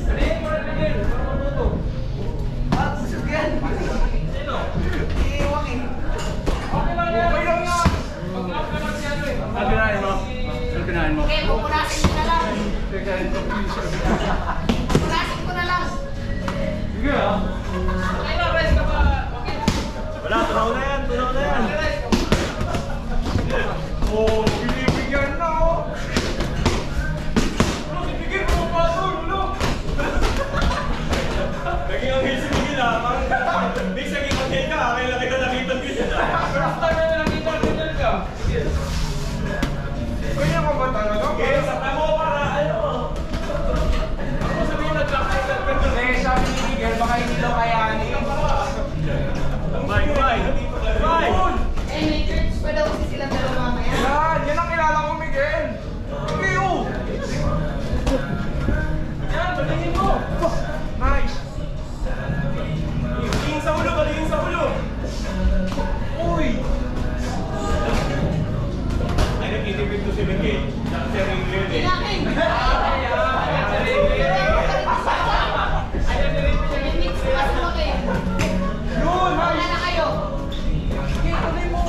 Sabihin mo na Miguel, para matuto. Ah, busog yan. Sino? Iiwang eh. Okay lang yan. Okay lang yan. Mag-up ka lang si ano eh. Ano pinahin mo? Ano pinahin mo? Okay, pupunasin ko na lang. Teka, Pupunasin ko na lang. Sige ah. Okay na, rest ka pa. Okay. wala, tunaw na yan, tunaw na yan. Rest ka pa. Oh, binibigyan na oh. Bro, bibigyan mo pa ito, ulo. Naging ang hit si Miguel ah, parang mix naging content ka, kaya lang kita nakita Miguel. First time na nakita ganyan ka. Sige. Kaya ka ba talaga? Okay, sakta mo para ano. Ako sabihin nagkakailan ka doon. Eh, sabi ni Miguel, baka hindi daw kayanin. Bye, bye. Bye. Eh, may church pa daw kasi silang dalawa mamaya. Yan ang kilala ko, Miguel. Miguel! Yan, balingin mo. Nice. Balingin sa ulo, balingin sa ulo. Uy! Ay, nag-inibig to si Miguel. Sa ring Tinakin! May mix pa sa mga eh. Yun! Wala Nice! na kayo. Sige, tuloy mo.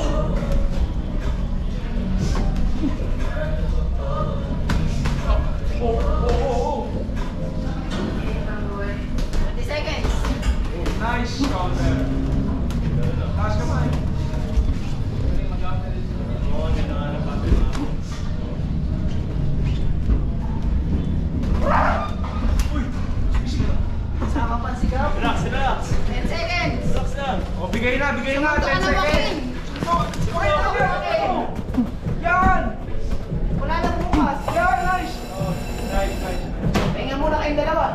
Oh. 20 seconds. Nice counter. Taas ka man. Oo, yan ang hanap natin. Sama pa sigaw. Relax, relax. 10 seconds. Relax lang. Oh, bigay na, bigay na. Sumunto ka 10 na seconds. Joaquin. Okay na, Joaquin. Yan! Wala na bukas. Yan, nice! Nice, nice. Pahinga muna kayong dalawa.